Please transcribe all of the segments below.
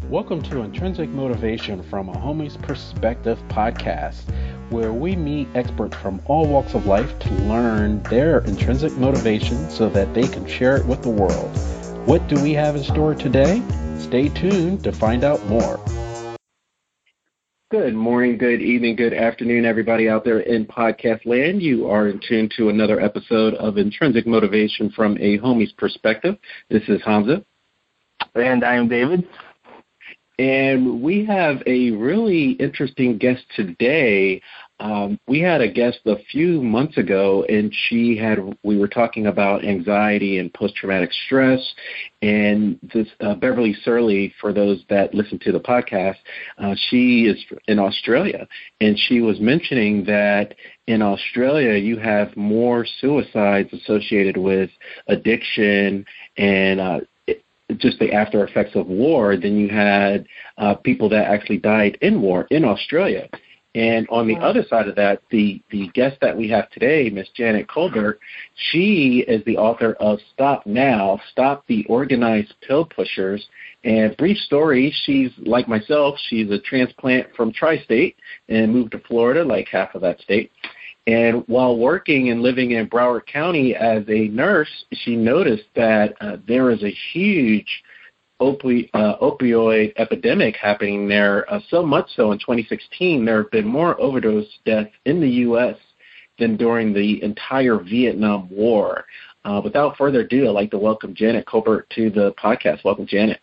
Welcome to Intrinsic Motivation from a Homie's Perspective podcast, where we meet experts from all walks of life to learn their intrinsic motivation so that they can share it with the world. What do we have in store today? Stay tuned to find out more. Good morning, good evening, good afternoon, everybody out there in podcast land. You are in tune to another episode of Intrinsic Motivation from a Homie's Perspective. This is Hamza. And I am David. And we have a really interesting guest today. We had a guest a few months ago, and we were talking about anxiety and post-traumatic stress. And this Beverly Surley, for those that listen to the podcast, she is in Australia, and she was mentioning that in Australia you have more suicides associated with addiction and just the after effects of war than you had people that actually died in war in Australia. And on the other side of that, the guest that we have today, Miss Janet Colbert, she is the author of Stop Now, Stop the Organized Pill Pushers. And brief story, she's like myself, she's a transplant from Tri-State and moved to Florida, like half of that state. And while working and living in Broward County as a nurse, she noticed that there is a huge opioid epidemic happening there, so much so in 2016 there have been more overdose deaths in the U.S. than during the entire Vietnam War. Without further ado, I'd like to welcome Janet Colbert to the podcast. Welcome, Janet.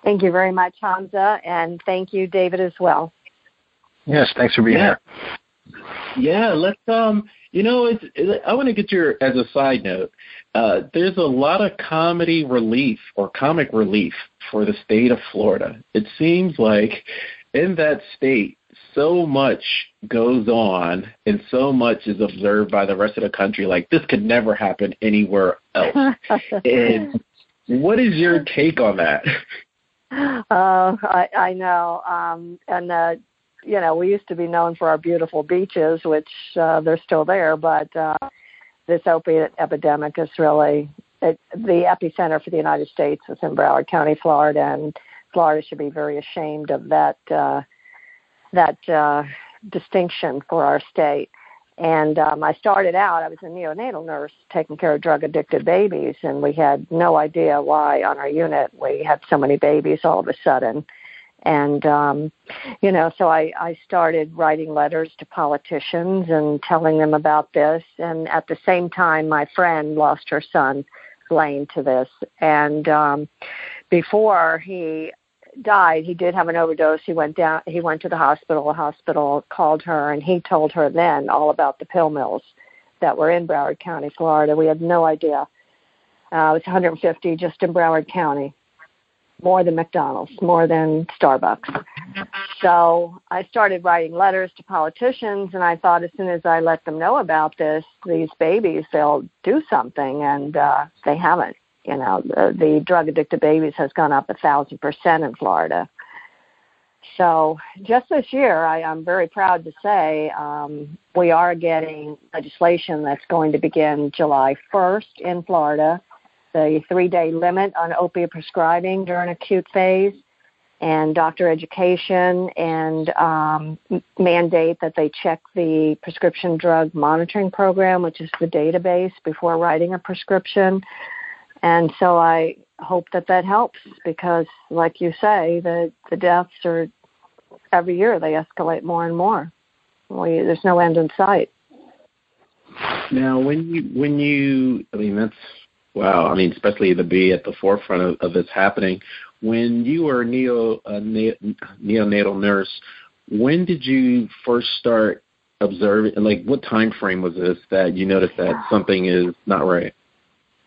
Thank you very much, Hamza, and thank you, David, as well. Yes, thanks for being here. Yeah, let's, I want to get your, as a side note, there's a lot of comic relief for the state of Florida. It seems like in that state, so much goes on and so much is observed by the rest of the country. Like, this could never happen anywhere else. And what is your take on that? I know. We used to be known for our beautiful beaches, which they're still there, but this opiate epidemic is really the epicenter for the United States. Is in Broward County, Florida, and Florida should be very ashamed of that distinction for our state. And I started out, I was a neonatal nurse taking care of drug-addicted babies, and we had no idea why on our unit we had so many babies all of a sudden. And, so I started writing letters to politicians and telling them about this. And at the same time, my friend lost her son, Blaine, to this. And before he died, he did have an overdose. He went to the hospital. The hospital called her, and he told her then all about the pill mills that were in Broward County, Florida. We had no idea. It was 150 just in Broward County. More than McDonald's, more than Starbucks. So I started writing letters to politicians, and I thought as soon as I let them know about this, these babies, they'll do something, and they haven't. The drug-addicted babies has gone up 1,000% in Florida. So just this year, I'm very proud to say we are getting legislation that's going to begin July 1st in Florida, the 3-day limit on opiate prescribing during acute phase, and doctor education, and mandate that they check the prescription drug monitoring program, which is the database, before writing a prescription. And so I hope that helps because, like you say, the deaths are, every year they escalate more and more. There's no end in sight. Now, that's wow, especially to be at the forefront of this happening. When you were a neonatal nurse, when did you first start observing, what time frame was this that you noticed that something is not right?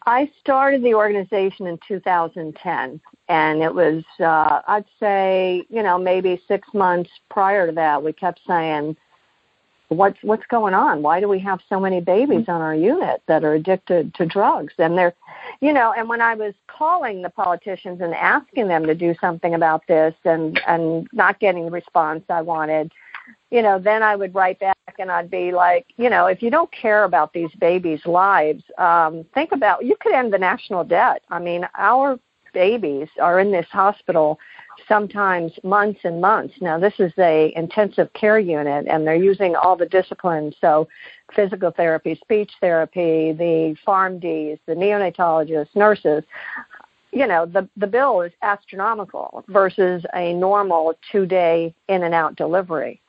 I started the organization in 2010, and it was, I'd say, maybe 6 months prior to that, we kept saying, what's going on? Why do we have so many babies on our unit that are addicted to drugs? And they're, and when I was calling the politicians and asking them to do something about this and not getting the response I wanted, then I would write back and I'd be like, if you don't care about these babies' lives, think about, you could end the national debt. Our babies are in this hospital sometimes months and months. Now, this is a intensive care unit, and they're using all the disciplines, so physical therapy, speech therapy, the PharmDs, the neonatologists, nurses. You know, the bill is astronomical versus a normal 2-day in and out delivery.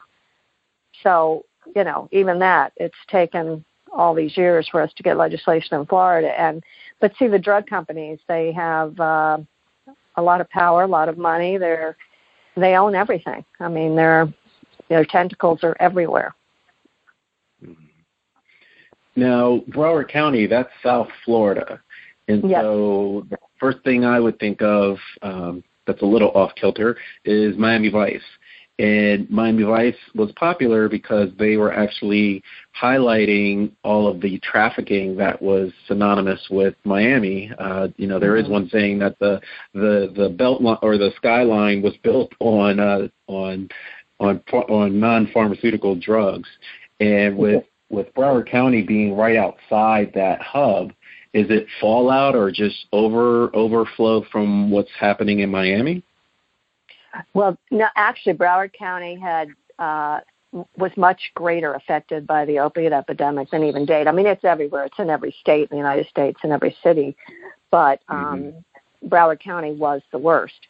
So, you know, even that, it's taken all these years for us to get legislation in Florida. But see, the drug companies, they have a lot of power, a lot of money. They own everything. I mean, their tentacles are everywhere. Now, Broward County, that's South Florida. And yes. So the first thing I would think of that's a little off-kilter is Miami Vice. And Miami Vice was popular because they were actually highlighting all of the trafficking that was synonymous with Miami. There is one saying that the belt line, or the skyline was built on non-pharmaceutical drugs. And with Broward County being right outside that hub, is it fallout or just overflow from what's happening in Miami? Well, no, actually, Broward County was much greater affected by the opiate epidemic than even Dade. I mean, it's everywhere. It's in every state in the United States, in every city. But Broward County was the worst.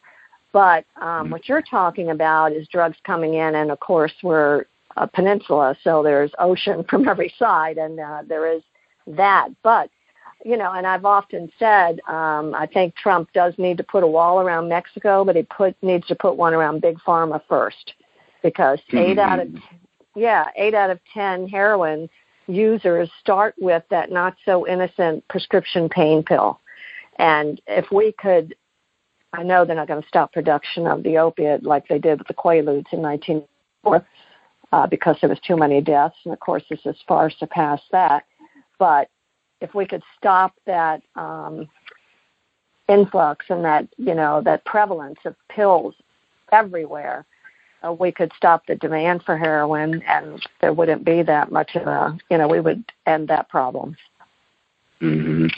But what you're talking about is drugs coming in, and, of course, we're a peninsula, so there's ocean from every side, and there is that. But and I've often said, I think Trump does need to put a wall around Mexico, but he needs to put one around Big Pharma first, because 8 out of 10 heroin users start with that not so innocent prescription pain pill. And if we could, I know they're not going to stop production of the opiate like they did with the Quaaludes in 1994, because there was too many deaths, and of course this has far surpassed that. But if we could stop that influx and that prevalence of pills everywhere, we could stop the demand for heroin, and there wouldn't be that much of we would end that problem. Mm-hmm.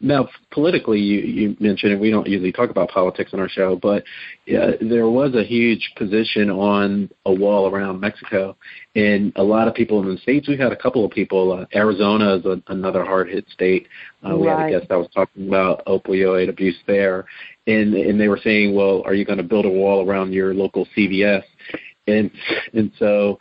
Now, politically, you mentioned, and we don't usually talk about politics on our show, but there was a huge position on a wall around Mexico, and a lot of people in the States, we had a couple of people, Arizona is another hard-hit state. We had a guest that was talking about opioid abuse there, and they were saying, well, are you going to build a wall around your local CVS? And so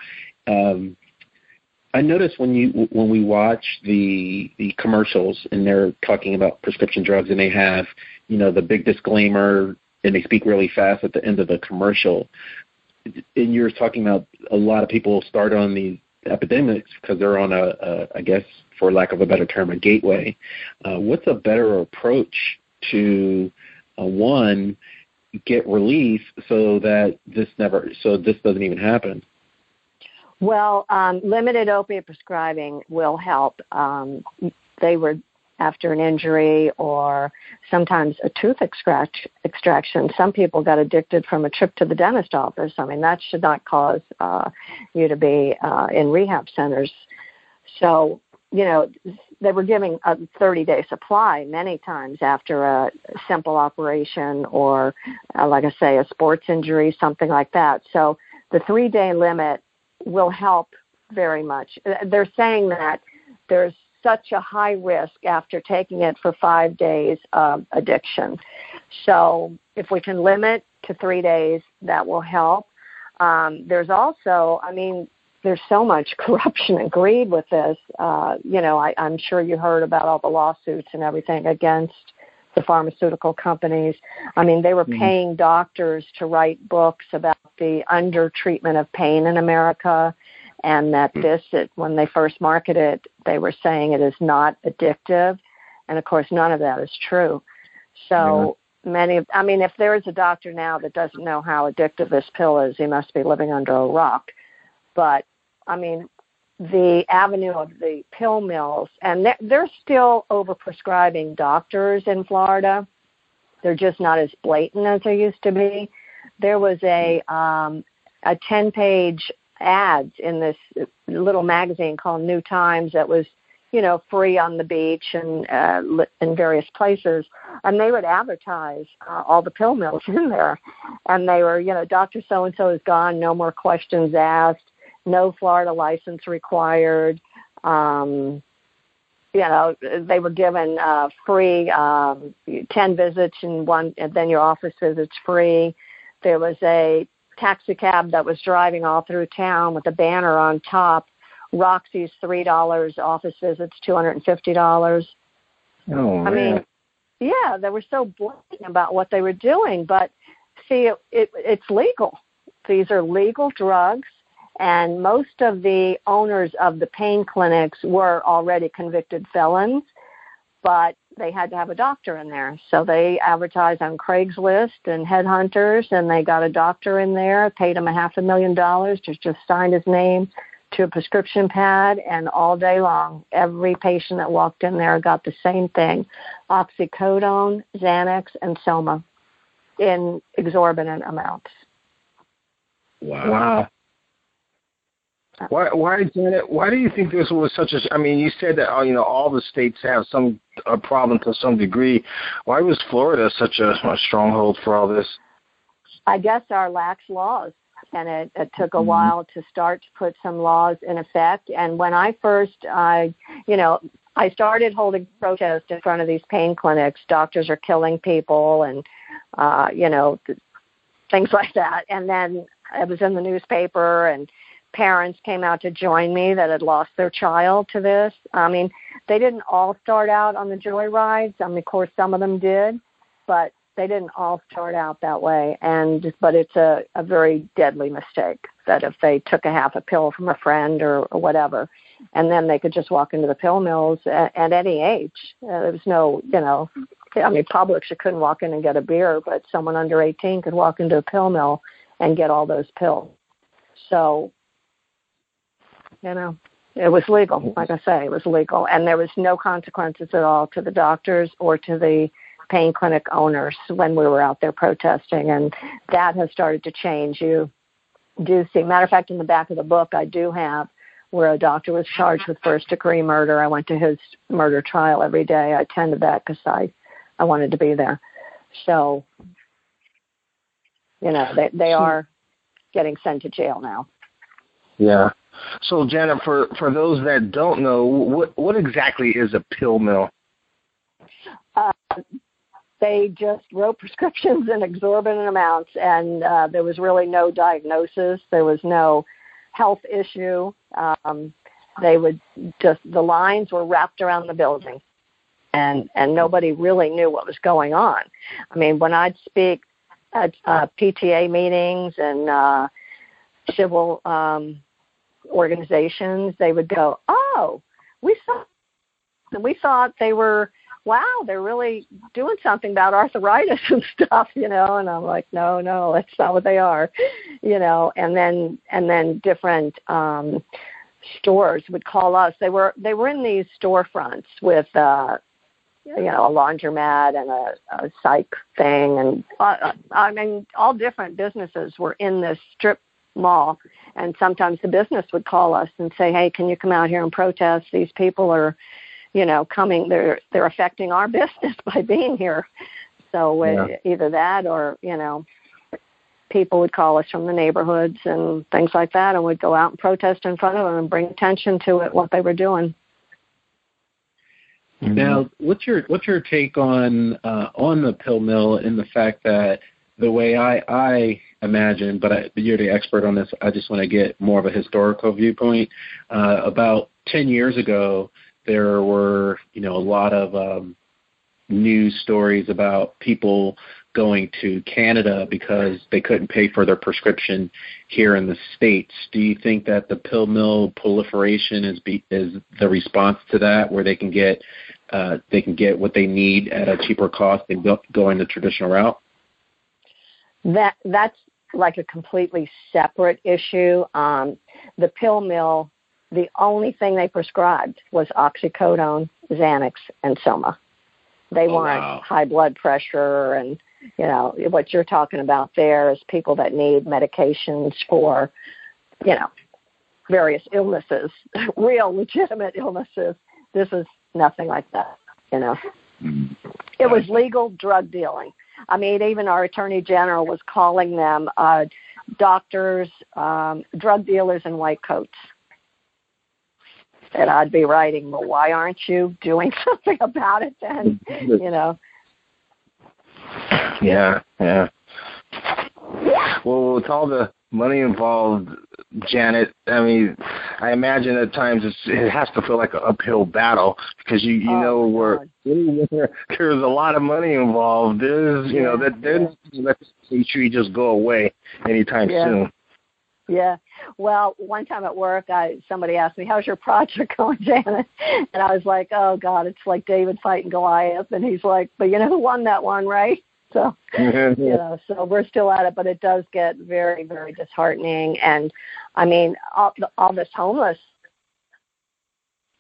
I noticed when we watch the commercials and they're talking about prescription drugs, and they have, the big disclaimer, and they speak really fast at the end of the commercial. And you're talking about a lot of people start on these epidemics because they're on I guess, for lack of a better term, a gateway. What's a better approach to one, get relief so that this doesn't even happen? Well, limited opiate prescribing will help. They were after an injury or sometimes a tooth extraction. Some people got addicted from a trip to the dentist office. I mean, that should not cause you to be in rehab centers. So, they were giving a 30-day supply many times after a simple operation or, like I say, a sports injury, something like that. So the 3-day limit will help very much. They're saying that there's such a high risk after taking it for 5 days of addiction. So if we can limit to 3 days, that will help. There's also, there's so much corruption and greed with this. I'm sure you heard about all the lawsuits and everything against the pharmaceutical companies. They were paying doctors to write books about the under-treatment of pain in America, and that when they first marketed it, they were saying it is not addictive. And, of course, none of that is true. So if there is a doctor now that doesn't know how addictive this pill is, he must be living under a rock. But, the avenue of the pill mills, and they're still overprescribing doctors in Florida. They're just not as blatant as they used to be. There was a 10-page ads in this little magazine called New Times that was free on the beach and in various places. And they would advertise all the pill mills in there. And they were, Dr. So-and-so is gone, no more questions asked, no Florida license required. They were given free 10 visits and then your office visits free. There was a taxi cab that was driving all through town with a banner on top, Roxy's $3, office visits $250. Oh, man. I mean, yeah, they were so blatant about what they were doing. But see, it's legal. These are legal drugs, and most of the owners of the pain clinics were already convicted felons, but they had to have a doctor in there. So they advertised on Craigslist and Headhunters, and they got a doctor in there, paid him $500,000 to just sign his name to a prescription pad, and all day long, every patient that walked in there got the same thing, oxycodone, Xanax, and Soma in exorbitant amounts. Wow. Why, Janet? Why do you think this was such a? I mean, you said that all the states have some problem to some degree. Why was Florida such a stronghold for all this? I guess our lax laws, and it took a while to start to put some laws in effect. And when I first, I started holding protests in front of these pain clinics. Doctors are killing people, and things like that. And then it was in the newspaper, and parents came out to join me that had lost their child to this. I mean, they didn't all start out on the joy rides. I mean, of course, some of them did, but they didn't all start out that way. But it's a very deadly mistake that if they took a half a pill from a friend or whatever, and then they could just walk into the pill mills at any age. There was no, Publix, you couldn't walk in and get a beer, but someone under 18 could walk into a pill mill and get all those pills. So, it was legal. Like I say, it was legal. And there was no consequences at all to the doctors or to the pain clinic owners when we were out there protesting. And that has started to change. You do see, matter of fact, in the back of the book, I do have where a doctor was charged with first-degree murder. I went to his murder trial every day. I attended that because I wanted to be there. So, they are getting sent to jail now. Yeah. So, Janet, for those that don't know, what exactly is a pill mill? They just wrote prescriptions in exorbitant amounts, and there was really no diagnosis. There was no health issue. They would the lines were wrapped around the building, and nobody really knew what was going on. I mean, when I'd speak at PTA meetings and civil organizations, they would go, "Oh, we thought they were, wow, they're really doing something about arthritis and stuff, And I'm like, no, that's not what they are, And then different stores would call us. They were in these storefronts with a laundromat and a psych thing, and all different businesses were in this strip mall. And sometimes the business would call us and say, "Hey, can you come out here and protest? These people are, coming. They're affecting our business by being here." So either that or people would call us from the neighborhoods and things like that, and we'd go out and protest in front of them and bring attention to it, what they were doing. Now, what's your take on the pill mill and the fact that the way I imagine, but you're the expert on this, I just want to get more of a historical viewpoint. About 10 years ago, there were, a lot of news stories about people going to Canada because they couldn't pay for their prescription here in the States. Do you think that the pill mill proliferation is the response to that, where they can get what they need at a cheaper cost than going the traditional route? That's like a completely separate issue. The pill mill, the only thing they prescribed was oxycodone, Xanax, and Soma. They weren't high blood pressure, and what you're talking about there is people that need medications for, various illnesses, real legitimate illnesses This is nothing like that, you know. It was legal drug dealing. I mean, even our attorney general was calling them doctors, drug dealers in white coats. And I'd be writing, well, why aren't you doing something about it then, you know? Yeah. Well, with all the money involved, Janet, I mean, I imagine at times it has to feel like an uphill battle because you know where there's a lot of money involved. There's that they're not going to let the tree just go away anytime soon. Yeah. Well, one time at work, somebody asked me, "How's your project going, Janet?" And I was like, "Oh God, it's like David fighting Goliath." And he's like, "But you know who won that one, right?" So, so we're still at it, but it does get very, very disheartening. And I mean, all this homeless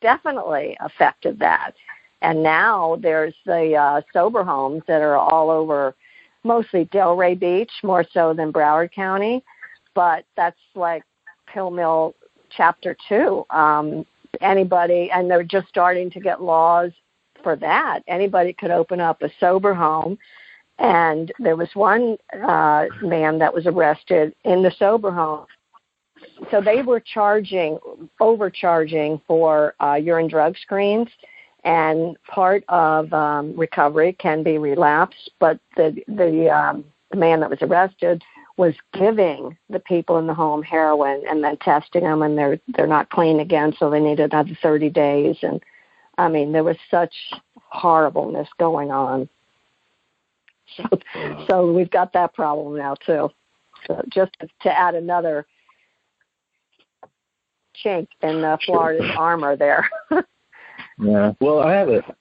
definitely affected that. And now there's the sober homes that are all over, mostly Delray Beach, more so than Broward County. But that's like Pill Mill Chapter 2. Anybody, and they're just starting to get laws for that. Anybody could open up a sober home. And there was one man that was arrested in the sober home. So they were overcharging for urine drug screens, and part of recovery can be relapse. But the man that was arrested was giving the people in the home heroin and then testing them, and they're not clean again, so they needed another 30 days. And I mean, there was such horribleness going on. So we've got that problem now too. So just to add another chink in Florida's armor there. Yeah. Well, I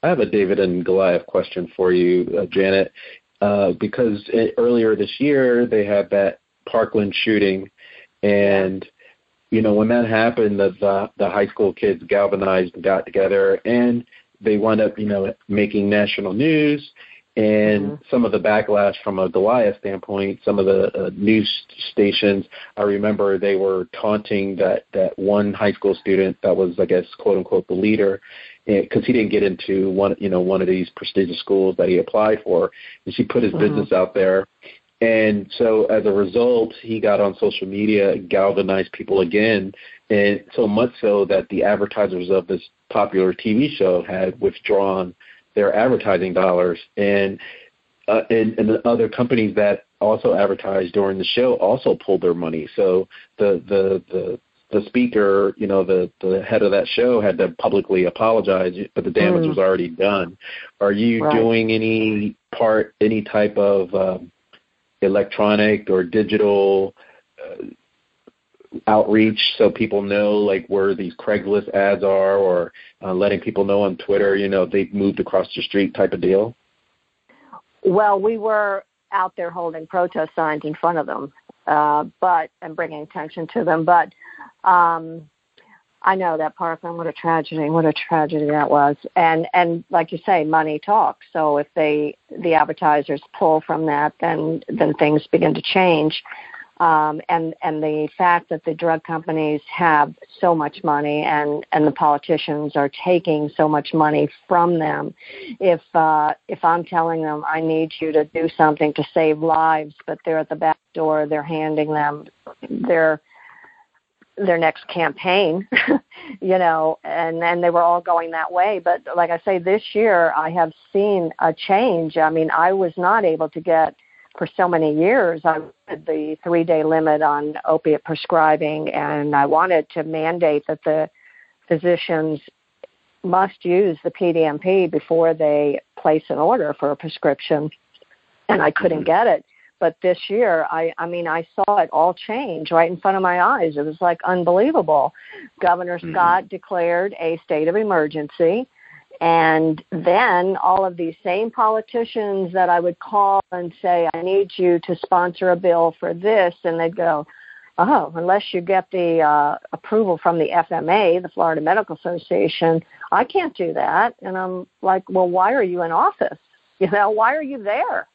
have a David and Goliath question for you, Janet, because earlier this year they had that Parkland shooting, and when that happened, the high school kids galvanized and got together, and they wound up making national news. And some of the backlash from a Goliath standpoint, some of the news stations, I remember they were taunting that one high school student that was, I guess, quote unquote, the leader, because he didn't get into one of these prestigious schools that he applied for, and she put his business out there. And so as a result, he got on social media, galvanized people again, and so much so that the advertisers of this popular TV show had withdrawn their advertising dollars, and the other companies that also advertised during the show also pulled their money. So the speaker, the head of that show had to publicly apologize, but the damage was already done. Are you doing any type of electronic or digital outreach so people know like where these Craigslist ads are, or letting people know on Twitter, they've moved across the street type of deal? Well, we were out there holding protest signs in front of them, and bringing attention to them. But I know that Parkland, what a tragedy that was. And like you say, money talks. So if the advertisers pull from that, then things begin to change. And the fact that the drug companies have so much money and the politicians are taking so much money from them. If I'm telling them I need you to do something to save lives, but they're at the back door, they're handing them their next campaign, and they were all going that way. But like I say, this year I have seen a change. I mean, I was not able to get, for so many years, I had the 3-day limit on opiate prescribing, and I wanted to mandate that the physicians must use the PDMP before they place an order for a prescription, and I couldn't get it. But this year, I saw it all change right in front of my eyes. It was like unbelievable. Governor Scott declared a state of emergency. And then all of these same politicians that I would call and say, I need you to sponsor a bill for this, and they'd go, oh, unless you get the approval from the FMA, the Florida Medical Association, I can't do that. And I'm like, well, why are you in office? Why are you there?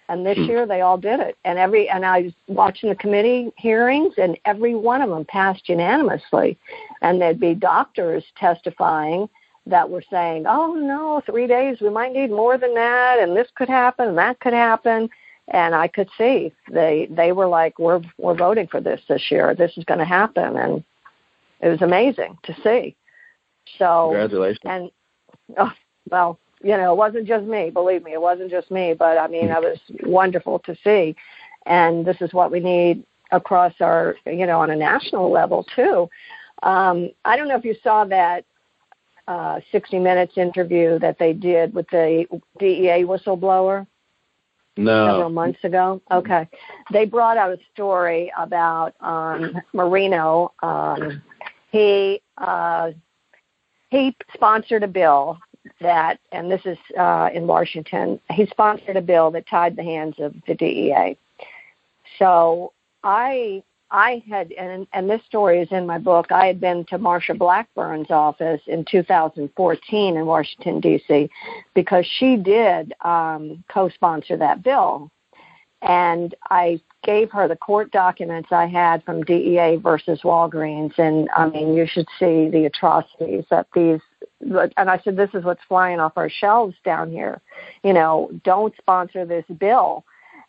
And this year they all did it. And I was watching the committee hearings, and every one of them passed unanimously. And there'd be doctors testifying that were saying, oh, no, 3 days, we might need more than that, and this could happen, and that could happen. And I could see they were like, we're voting for this year. This is going to happen. And it was amazing to see. So, congratulations. And, well, it wasn't just me. Believe me, it wasn't just me. But, I mean, it was wonderful to see. And this is what we need across our, on a national level, too. I don't know if you saw that 60 Minutes interview that they did with the DEA whistleblower. No. Several months ago. Okay. They brought out a story about Marino. He sponsored a bill that, and this is in Washington, he sponsored a bill that tied the hands of the DEA. So I had, and this story is in my book, I had been to Marsha Blackburn's office in 2014 in Washington, D.C., because she did co-sponsor that bill. And I gave her the court documents I had from DEA versus Walgreens. And, I mean, you should see the atrocities that these, and I said, this is what's flying off our shelves down here. Don't sponsor this bill.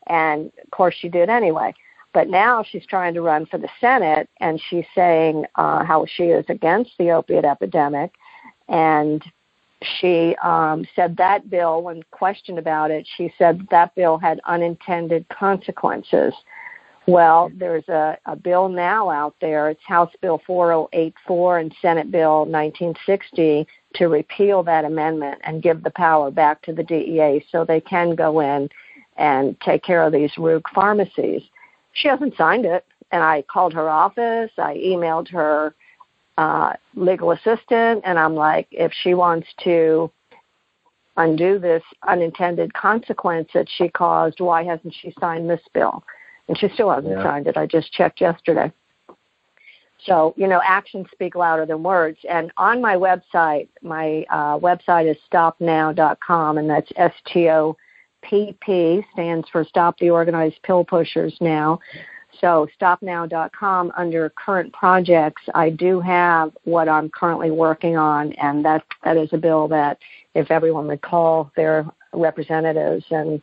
And, of course, she did anyway. But now she's trying to run for the Senate, and she's saying how she is against the opiate epidemic. And she said that bill, when questioned about it, she said that bill had unintended consequences. Well, there's a bill now out there. It's House Bill 4084 and Senate Bill 1960 to repeal that amendment and give the power back to the DEA so they can go in and take care of these rogue pharmacies. She hasn't signed it, and I called her office. I emailed her legal assistant, and I'm like, if she wants to undo this unintended consequence that she caused, why hasn't she signed this bill? And she still hasn't signed it. I just checked yesterday. So, actions speak louder than words. And on my website is stopnow.com, and that's STOPP, stands for Stop the Organized Pill Pushers Now. So stopnow.com, under current projects, I do have what I'm currently working on, and that is a bill that if everyone would call their representatives and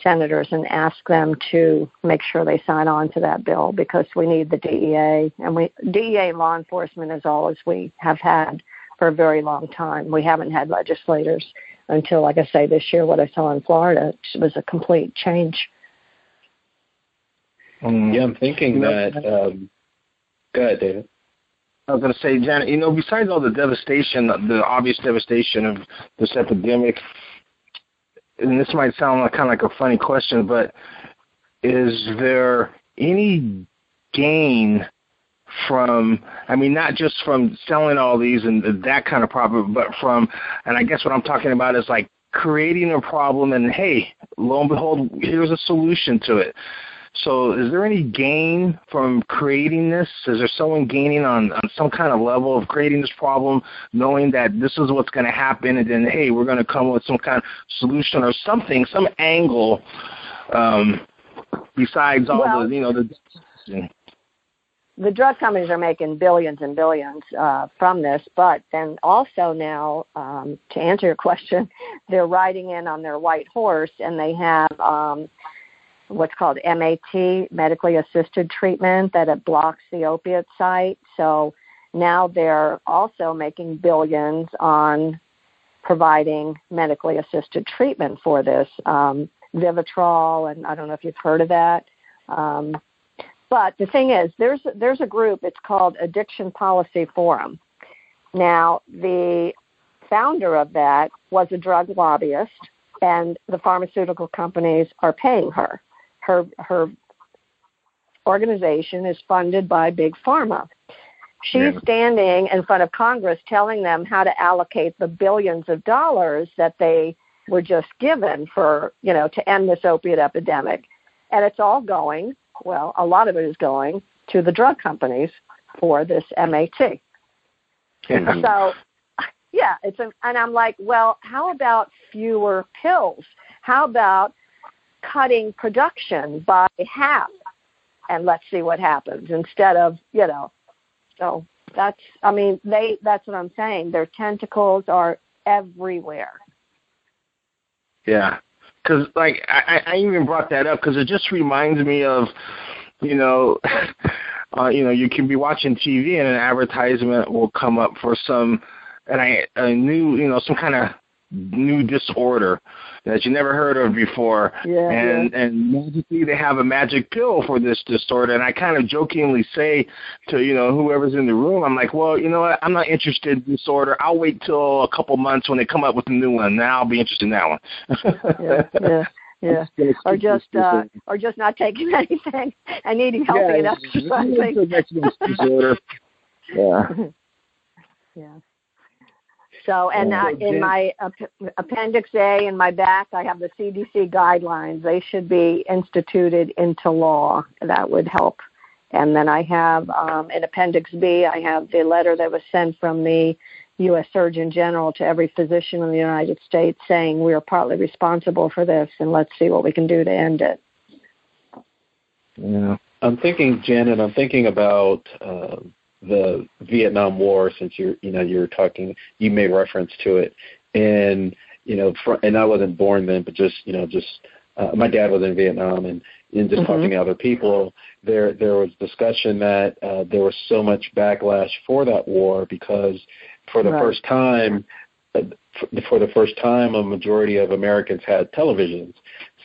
senators and ask them to make sure they sign on to that bill, because we need the DEA, and DEA and law enforcement is all as we have had for a very long time. We haven't had legislators until, like I say, this year, what I saw in Florida was a complete change. Yeah, I'm thinking that. Go ahead, David. I was going to say, Janet, besides all the devastation, the obvious devastation of this epidemic, and this might sound kind of like a funny question, but is there any gain from, not just from selling all these and that kind of problem, but from, and I guess what I'm talking about is like creating a problem and, hey, lo and behold, here's a solution to it. So is there any gain from creating this? Is there someone gaining on some kind of level of creating this problem, knowing that this is what's going to happen, and then, hey, we're going to come with some kind of solution or something, some angle besides all the drug companies are making billions and billions from this, but then also now, to answer your question, they're riding in on their white horse, and they have what's called MAT, medically assisted treatment, that it blocks the opiate site. So now they're also making billions on providing medically assisted treatment for this, Vivitrol, and I don't know if you've heard of that. But the thing is, there's a group, it's called Addiction Policy Forum. Now, the founder of that was a drug lobbyist, and the pharmaceutical companies are paying her. Her organization is funded by Big Pharma. She's standing in front of Congress telling them how to allocate the billions of dollars that they were just given for, to end this opiate epidemic. And it's all going, well, a lot of it is going to the drug companies for this MAT. So, yeah, and I'm like, well, how about fewer pills? How about cutting production by half, and let's see what happens, instead of, so That's what I'm saying. Their tentacles are everywhere. Yeah, because like I even brought that up because it just reminds me of, you can be watching TV and an advertisement will come up for some kind of new disorder that you never heard of before, and magically they have a magic pill for this disorder. And I kind of jokingly say to whoever's in the room, I'm like, well, you know what, I'm not interested in disorder. I'll wait till a couple months when they come up with a new one. Then I'll be interested in that one. Yeah. Or just not taking anything and eating healthy and exercising. Disorder. Yeah. Yeah. So, and in my Appendix A in my back, I have the CDC guidelines. They should be instituted into law. That would help. And then I have in Appendix B, I have the letter that was sent from the U.S. Surgeon General to every physician in the United States saying we are partly responsible for this, and let's see what we can do to end it. Yeah, I'm thinking, Janet, about the Vietnam War, since you're talking, you made reference to it, and and I wasn't born then, but just my dad was in Vietnam, and in just talking to other people, there was discussion that there was so much backlash for that war because for the first time, a majority of Americans had televisions,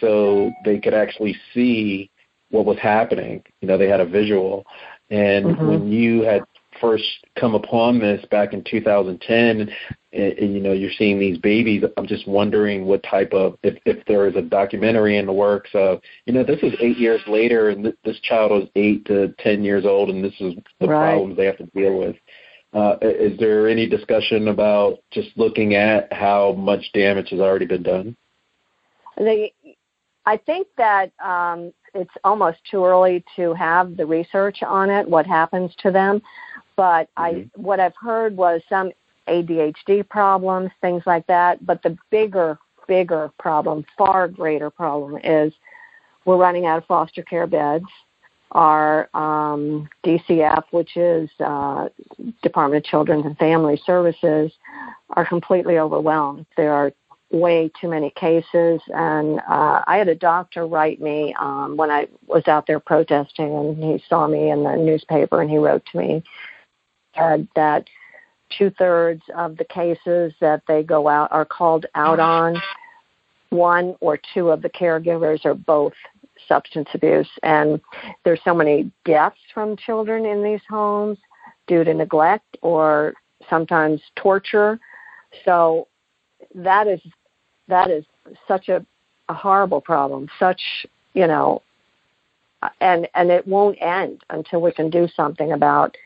so they could actually see what was happening. They had a visual. And when you had first come upon this back in 2010, and you're seeing these babies, I'm just wondering what type of, if there is a documentary in the works of, this is 8 years later, and this child was 8 to 10 years old, and this is the problems they have to deal with. Is there any discussion about just looking at how much damage has already been done? I think that it's almost too early to have the research on it, what happens to them. But what I've heard was some ADHD problems, things like that. But the bigger problem, far greater problem, is we're running out of foster care beds. Our DCF, which is Department of Children and Family Services, are completely overwhelmed. There are way too many cases, and I had a doctor write me when I was out there protesting, and he saw me in the newspaper, and he wrote to me that 2/3 of the cases that they go out are called out on. 1 or 2 of the caregivers are both substance abuse, and there's so many deaths from children in these homes due to neglect or sometimes torture. So that is such a horrible problem, and it won't end until we can do something about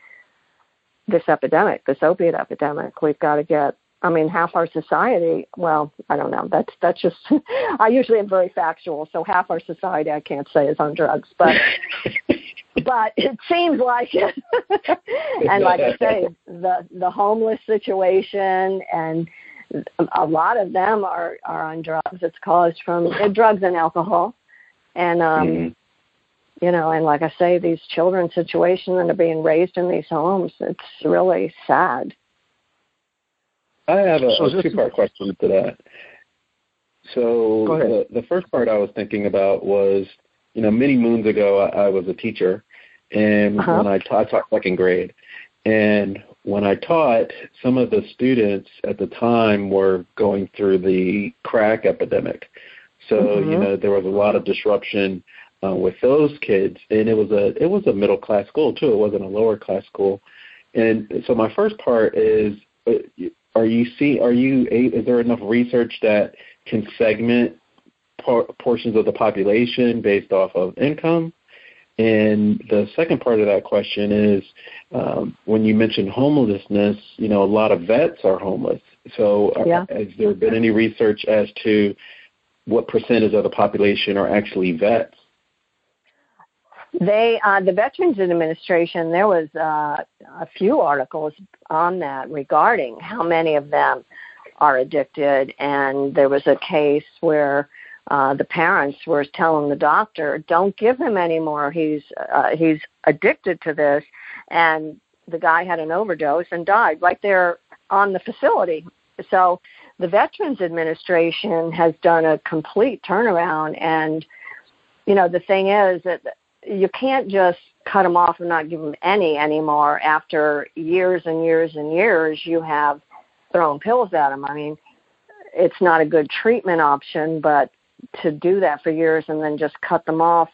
this epidemic, this opiate epidemic. We've got to get, half our society, well, I don't know, that's just, I usually am very factual, so half our society I can't say is on drugs, but but it seems like it. And like I say, the homeless situation, and a lot of them are on drugs. It's caused from drugs and alcohol. And, and like I say, these children's situations that are being raised in these homes, it's really sad. I have a two-part question to that. So go ahead. The first part I was thinking about was, many moons ago I was a teacher, and when I taught second grade. And when I taught, some of the students at the time were going through the crack epidemic. So, there was a lot of disruption with those kids, and it was a middle-class school, too. It wasn't a lower-class school. And so my first part is, is there enough research that can segment portions of the population based off of income? And the second part of that question is, when you mentioned homelessness, a lot of vets are homeless. So has there been any research as to what percentage of the population are actually vets? The Veterans Administration, there was a few articles on that regarding how many of them are addicted, and there was a case where the parents were telling the doctor, "Don't give him anymore. He's addicted to this," and the guy had an overdose and died right there on the facility. So the Veterans Administration has done a complete turnaround. And, you know, the thing is that you can't just cut them off and not give them any anymore. After years and years and years, you have thrown pills at them. I mean, it's not a good treatment option, but to do that for years and then just cut them off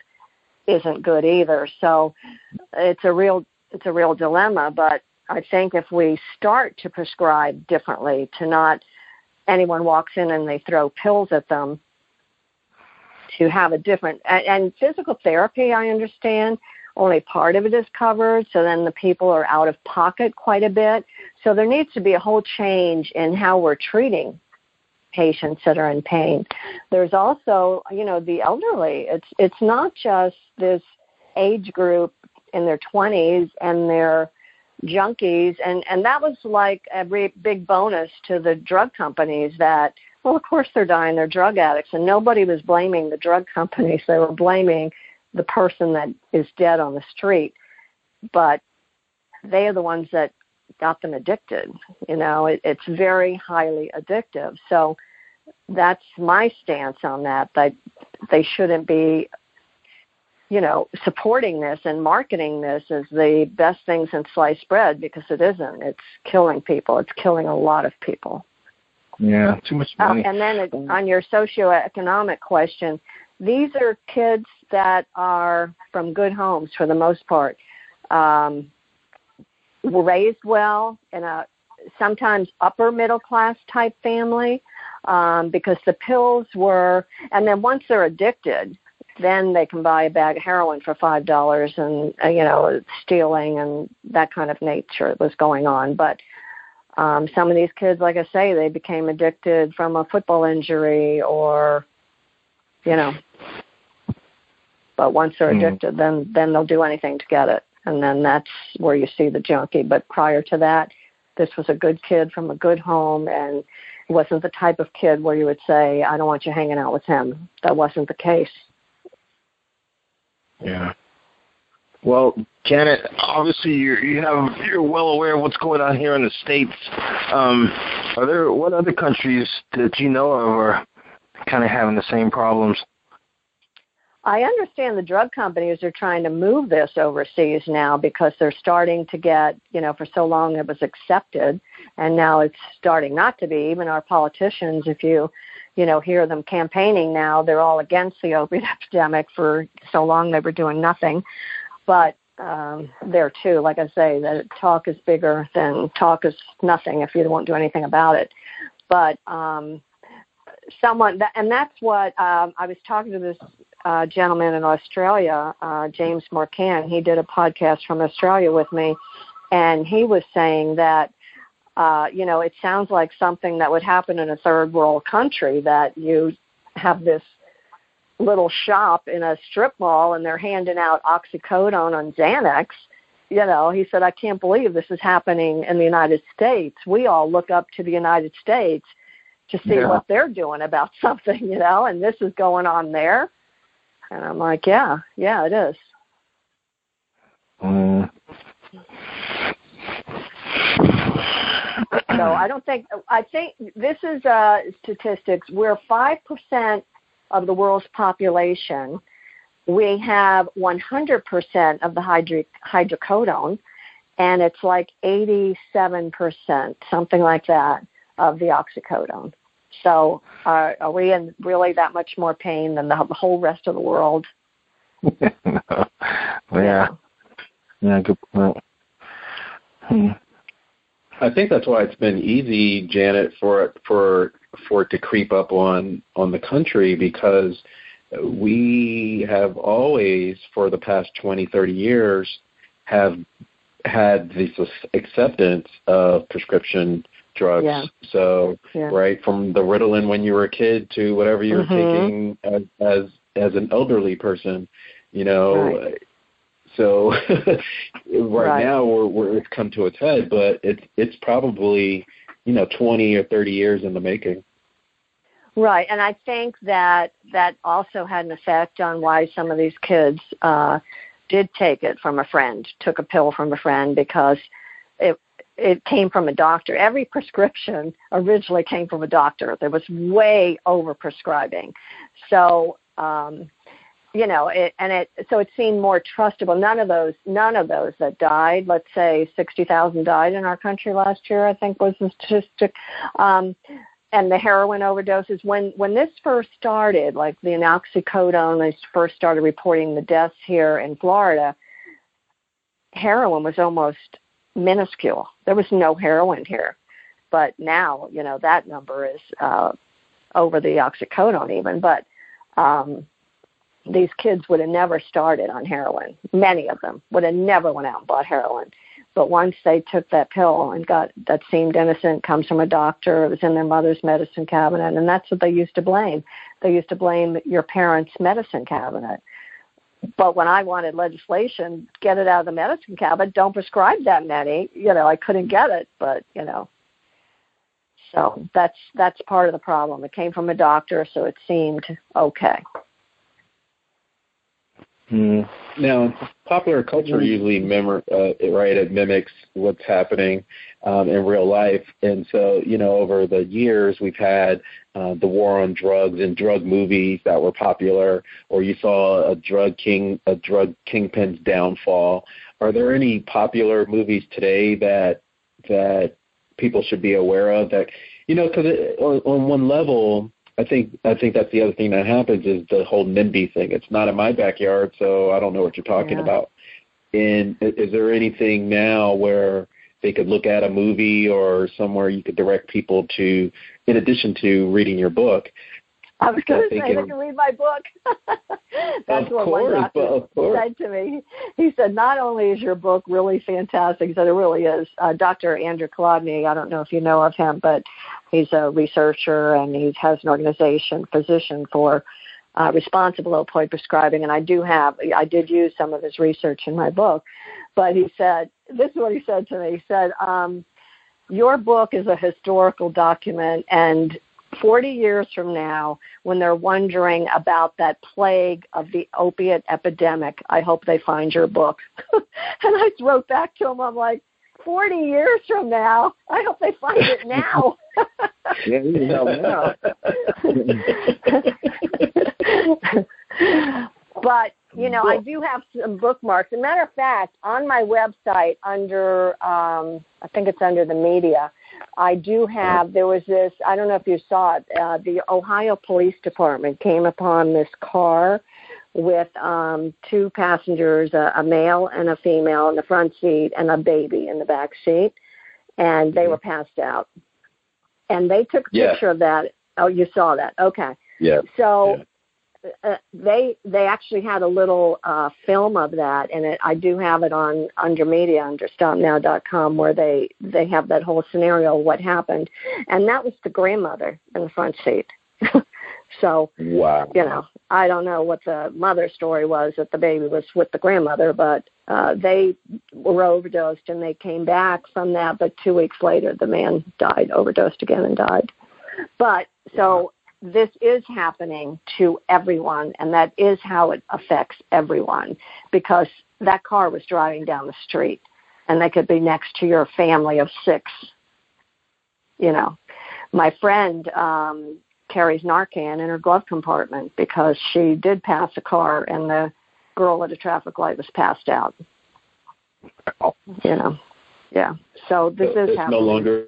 isn't good either. So it's a real dilemma. But I think if we start to prescribe differently, to not anyone walks in and they throw pills at them, to have a different, and physical therapy, I understand, only part of it is covered, so then the people are out of pocket quite a bit. So there needs to be a whole change in how we're treating patients that are in pain. There's also, you know, the elderly. It's not just this age group in their 20s and they're junkies, and that was like a big bonus to the drug companies that, well, of course they're dying, they're drug addicts, and nobody was blaming the drug companies. They were blaming the person that is dead on the street, but they are the ones that got them addicted. You know, it's very highly addictive. So that's my stance on that, that they shouldn't be, you know, supporting this and marketing this as the best thing since sliced bread, because it isn't. It's killing people. It's killing a lot of people. Yeah, too much money. And then on your socioeconomic question, these are kids that are from good homes for the most part, were raised well in a sometimes upper middle class type family, because the pills were, and then once they're addicted, then they can buy a bag of heroin for $5 and, you know, stealing and that kind of nature was going on. But some of these kids, like I say, they became addicted from a football injury or, you know, but once they're addicted, then they'll do anything to get it. And then that's where you see the junkie. But prior to that, this was a good kid from a good home, and it wasn't the type of kid where you would say, I don't want you hanging out with him. That wasn't the case. Yeah. Well, Janet, obviously you're well aware of what's going on here in the States. What other countries that you know of are kind of having the same problems? I understand the drug companies are trying to move this overseas now because they're starting to get, you know, for so long it was accepted, and now it's starting not to be. Even our politicians, if you hear them campaigning now, they're all against the opiate epidemic. For so long they were doing nothing. But there too, like I say, that talk is bigger than talk is nothing if you won't do anything about it. But and that's what I was talking to this gentleman in Australia, James Morcan. He did a podcast from Australia with me, and he was saying that, it sounds like something that would happen in a third world country, that you have this little shop in a strip mall and they're handing out oxycodone on Xanax. You know, he said, I can't believe this is happening in the United States. We all look up to the United States to see what they're doing about something, and this is going on there. And I'm like, yeah, it is. So I think this is statistics. We're 5% of the world's population. We have 100% of the hydrocodone, and it's like 87%, something like that, of the oxycodone. So are we in really that much more pain than the whole rest of the world? Yeah, good point. I think that's why it's been easy, Janet, for it to creep up on the country, because we have always, for the past 20, 30 years, have had this acceptance of prescription drugs. Yeah. So, right, from the Ritalin when you were a kid to whatever you were taking as an elderly person, Right. So right now it's come to its head, but it's probably 20 or 30 years in the making. Right, and I think that also had an effect on why some of these kids did take it from a friend, took a pill from a friend, because it came from a doctor. Every prescription originally came from a doctor. There was way over prescribing. So, so it seemed more trustable. None of those that died, let's say 60,000 died in our country last year, I think was the statistic. And the heroin overdoses, when this first started, like the oxycodone, they first started reporting the deaths here in Florida, heroin was almost minuscule. There was no heroin here. But now, that number is over the oxycodone even. But these kids would have never started on heroin. Many of them would have never went out and bought heroin. But once they took that pill and got that seemed innocent, comes from a doctor, it was in their mother's medicine cabinet, and that's what they used to blame. They used to blame your parents' medicine cabinet. But when I wanted legislation, get it out of the medicine cabinet, don't prescribe that many, I couldn't get it, but, So that's part of the problem. It came from a doctor, so it seemed okay. Now, popular culture usually it mimics what's happening in real life. And so, over the years, we've had the war on drugs and drug movies that were popular, or you saw a drug kingpin's downfall. Are there any popular movies today that people should be aware of? That, because on one level, I think that's the other thing that happens is the whole NIMBY thing. It's not in my backyard, so I don't know what you're talking about. And is there anything now where they could look at a movie or somewhere you could direct people to, in addition to reading your book? I was going to say they can read my book. That's what one doctor said to me. He said, not only is your book really fantastic, he said it really is. Dr. Andrew Kolodny, I don't know if you know of him, but he's a researcher and he has an organization, Physician for Responsible Opioid Prescribing, and I did use some of his research in my book. But he said, this is what he said to me. He said, your book is a historical document, and 40 years from now, when they're wondering about that plague of the opiate epidemic, I hope they find your book. And I wrote back to him, I'm like, 40 years from now, I hope they find it now. Yeah, you know now. But, I do have some bookmarks. As a matter of fact, on my website under, I think it's under the media, I do have, there was this, I don't know if you saw it, the Ohio Police Department came upon this car with two passengers, a male and a female in the front seat and a baby in the back seat, and they were passed out. And they took a picture of that. Oh, you saw that. Okay. Yeah. So they actually had a little film of that, and I do have it on under media, under StopNow.com, where they have that whole scenario of what happened. And that was the grandmother in the front seat. So, wow. I don't know what the mother story was, that the baby was with the grandmother, but they were overdosed, and they came back from that. But 2 weeks later, the man died, overdosed again and died. But so this is happening to everyone, and that is how it affects everyone, because that car was driving down the street, and they could be next to your family of 6. My friend carries Narcan in her glove compartment because she did pass a car, and the girl at a traffic light was passed out. Yeah. So this is happening. No longer,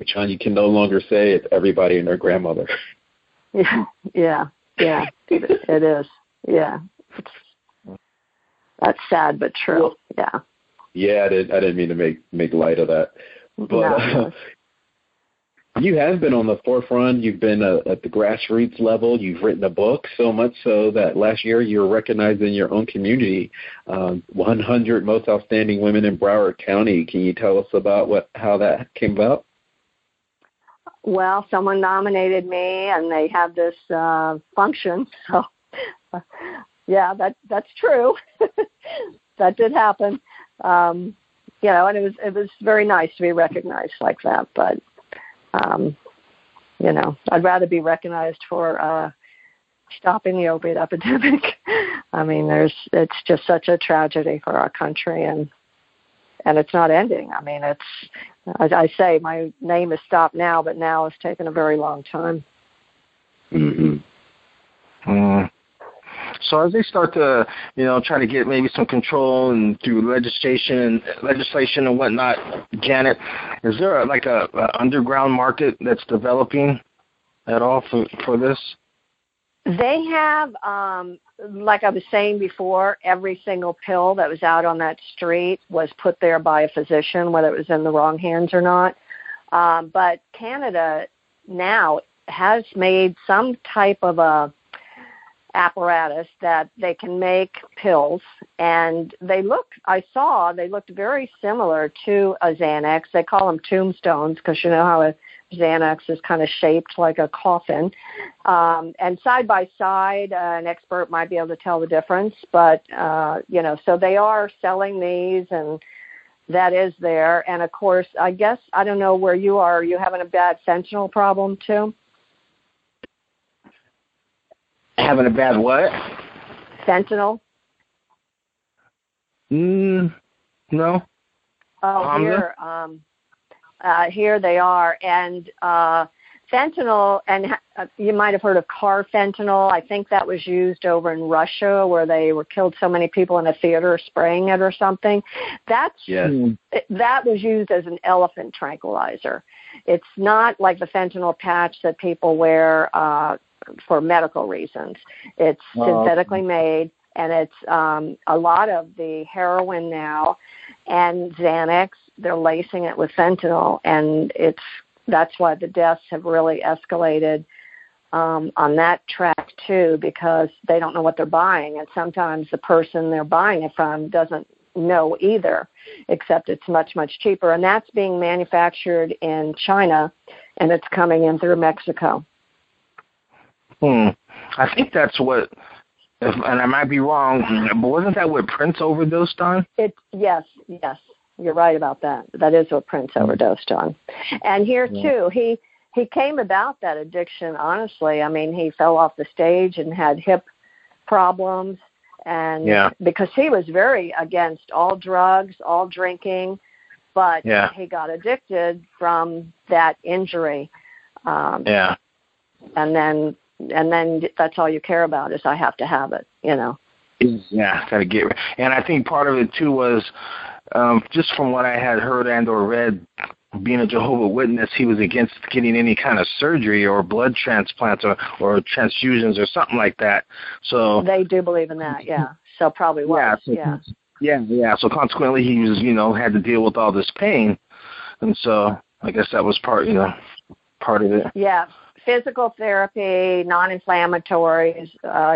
John, you can no longer say it's everybody and their grandmother. Yeah, it is. Yeah, that's sad but true. Well, yeah, I didn't mean to make light of that, but you have been on the forefront. You've been at the grassroots level. You've written a book, so much so that last year you were recognized in your own community, 100 most outstanding women in Broward County. Can you tell us about how that came about? Well, someone nominated me, and they had this function. So, that's true. That did happen. And it was very nice to be recognized like that. But, I'd rather be recognized for stopping the opiate epidemic. I mean, it's just such a tragedy for our country, and and it's not ending. I mean, it's, as I say, my name is Stop Now, but now it's taken a very long time. Mm-hmm. So as they start to, try to get maybe some control and through legislation and whatnot, Janet, is there a underground market that's developing at all for this? They have, like I was saying before, every single pill that was out on that street was put there by a physician, whether it was in the wrong hands or not. But Canada now has made some type of a apparatus that they can make pills, and they looked very similar to a Xanax. They call them tombstones because you know how a Xanax is kind of shaped like a coffin. And side by side, an expert might be able to tell the difference, but, so they are selling these, and that is there. And, of course, I guess, I don't know where you are. Are you having a bad fentanyl problem, too? Having a bad what? Fentanyl? No. Oh, here they are. And fentanyl, and you might have heard of carfentanil. I think that was used over in Russia where they killed so many people in a theater spraying it or something. That was used as an elephant tranquilizer. It's not like the fentanyl patch that people wear for medical reasons. It's synthetically made, and it's a lot of the heroin now and Xanax, they're lacing it with fentanyl, and that's why the deaths have really escalated on that track too, because they don't know what they're buying, and sometimes the person they're buying it from doesn't know either, except it's much, much cheaper, and that's being manufactured in China, and it's coming in through Mexico. I think that's what, and I might be wrong, but wasn't that what Prince overdosed on? Yes, you're right about that. That is what Prince overdosed on. And here, too, he came about that addiction, honestly. I mean, he fell off the stage and had hip problems, and because he was very against all drugs, all drinking, but he got addicted from that injury. And then that's all you care about is I have to have it, Yeah, gotta get it. And I think part of it too was just from what I had heard and or read, being a Jehovah Witness, he was against getting any kind of surgery or blood transplants or transfusions or something like that. So they do believe in that, So probably was, So consequently, he was, had to deal with all this pain, and so I guess that was part of it. Yeah. Physical therapy, non-inflammatories,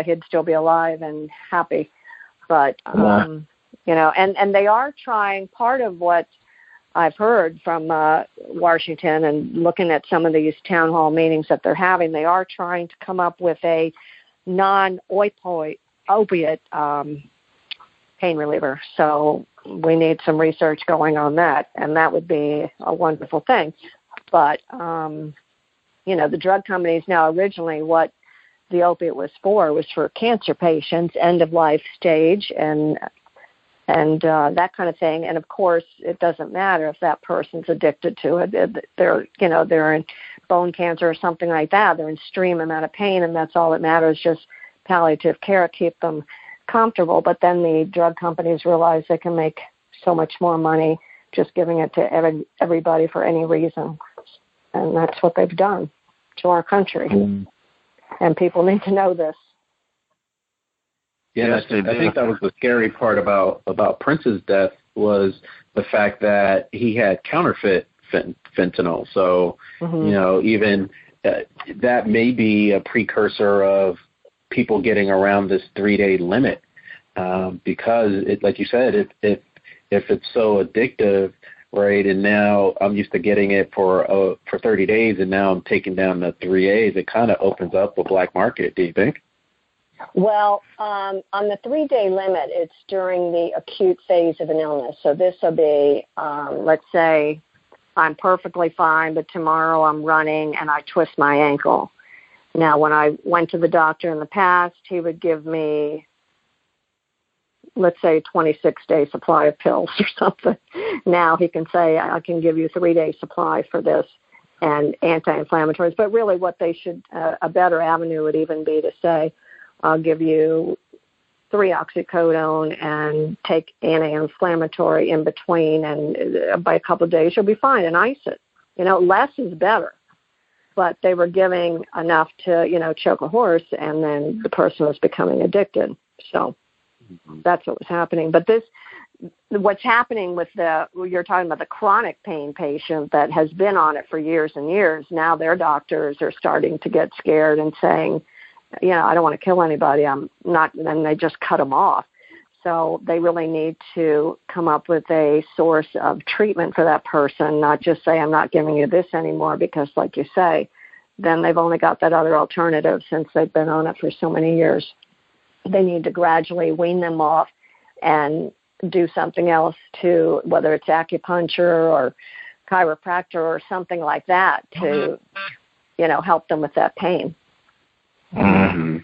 he'd still be alive and happy. But, and they are trying, part of what I've heard from Washington and looking at some of these town hall meetings that they're having, they are trying to come up with a non-opiate pain reliever. So we need some research going on that, and that would be a wonderful thing. But, the drug companies now, originally what the opiate was for cancer patients, end-of-life stage, and that kind of thing. And, of course, it doesn't matter if that person's addicted to it. They're in bone cancer or something like that. They're in extreme amount of pain, and that's all that matters, just palliative care, keep them comfortable. But then the drug companies realize they can make so much more money just giving it to everybody for any reason. And that's what they've done to our country. And people need to know this. Yeah, I think that was the scary part about Prince's death, was the fact that he had counterfeit fentanyl. So, even that may be a precursor of people getting around this 3-day limit, because, like you said, if it's so addictive, right, and now I'm used to getting it for 30 days, and now I'm taking down the 3 days, it kind of opens up a black market, do you think? Well, on the 3-day limit, it's during the acute phase of an illness. So this will be, let's say I'm perfectly fine, but tomorrow I'm running and I twist my ankle. Now, when I went to the doctor in the past, he would give me let's say, 26-day supply of pills or something. Now he can say, I can give you a 3-day supply for this and anti-inflammatories. But really what they should, a better avenue would even be to say, I'll give you 3 oxycodone and take anti-inflammatory in between, and by a couple of days you'll be fine, and ice it. Less is better. But they were giving enough to, choke a horse, and then the person was becoming addicted. So that's what was happening. But what's happening with you're talking about the chronic pain patient that has been on it for years and years. Now their doctors are starting to get scared and saying, I don't want to kill anybody. I'm not, and they just cut them off. So they really need to come up with a source of treatment for that person, not just say, I'm not giving you this anymore, because like you say, then they've only got that other alternative since they've been on it for so many years. They need to gradually wean them off and do something else to, whether it's acupuncture or chiropractor or something like that to, help them with that pain. Mm-hmm.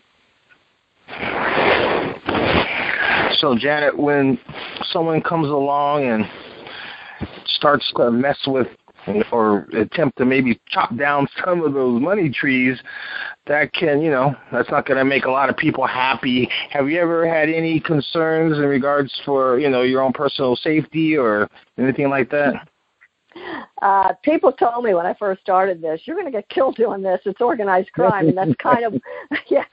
So, Janet, when someone comes along and starts to mess with or attempt to maybe chop down some of those money trees, that can, that's not going to make a lot of people happy. Have you ever had any concerns in regards for, your own personal safety or anything like that? People told me when I first started this, you're going to get killed doing this. It's organized crime. And that's kind of, yeah.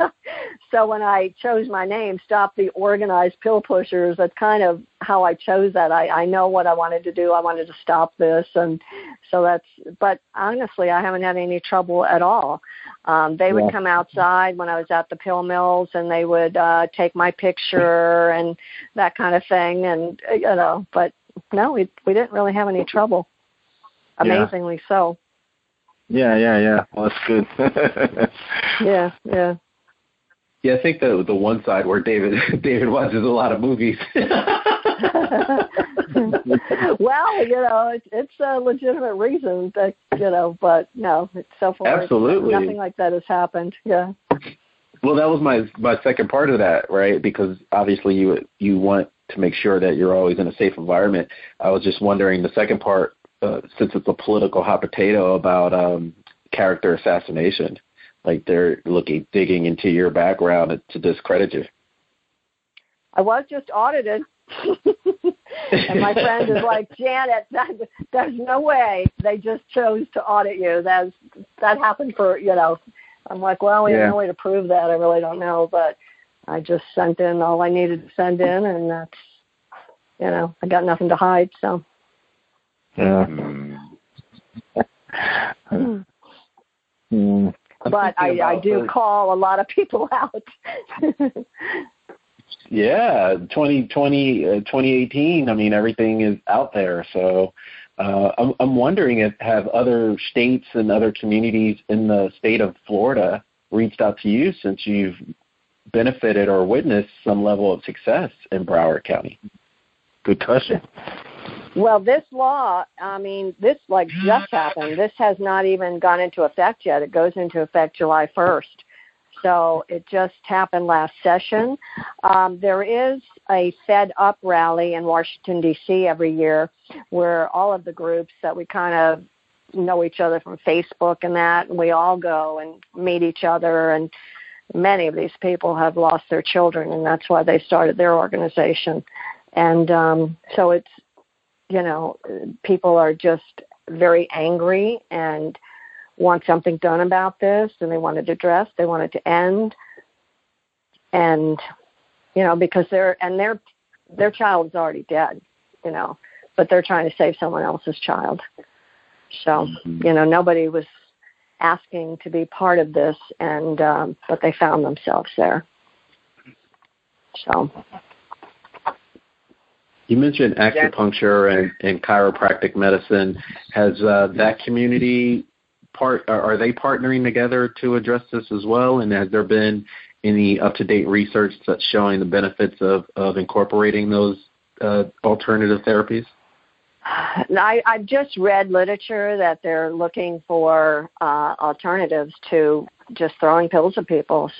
So when I chose my name, Stop the Organized Pill Pushers, that's kind of how I chose that. I know what I wanted to do. I wanted to stop this. And so but honestly, I haven't had any trouble at all. They would come outside when I was at the pill mills, and they would take my picture and that kind of thing. And, but no, we didn't really have any trouble. Amazingly so. Yeah. Well, that's good. Yeah. Yeah, I think the one side where David watches a lot of movies. Well, it's a legitimate reason that, but no, so far absolutely nothing like that has happened. Yeah. Well, that was my second part of that, right? Because obviously you want to make sure that you're always in a safe environment. I was just wondering the second part, since it's a political hot potato, about character assassination. Like they're digging into your background to discredit you. I was just audited. And my friend is like, Janet, there's no way they just chose to audit you. That happened for, I'm like, well, we have no way to prove that. I really don't know. But I just sent in all I needed to send in, and that's, I got nothing to hide, so. Yeah. But I do call a lot of people out. Yeah, 2018, I mean, everything is out there. So I'm wondering have other states and other communities in the state of Florida reached out to you since you've benefited or witnessed some level of success in Broward County? Good question. Well, this law, this just happened. This has not even gone into effect yet. It goes into effect July 1st. So it just happened last session. There is a Fed Up rally in Washington, D.C. every year where all of the groups that we kind of know each other from Facebook and that, and we all go and meet each other. And many of these people have lost their children, and that's why they started their organization. And so it's, people are just very angry and want something done about this, and they want it addressed. They want it to end. And, because their child is already dead, but they're trying to save someone else's child. So, nobody was asking to be part of this, and but they found themselves there. So. You mentioned acupuncture and chiropractic medicine. Has that community are they partnering together to address this as well? And has there been any up-to-date research that's showing the benefits of incorporating those alternative therapies? I've just read literature that they're looking for alternatives to just throwing pills at people.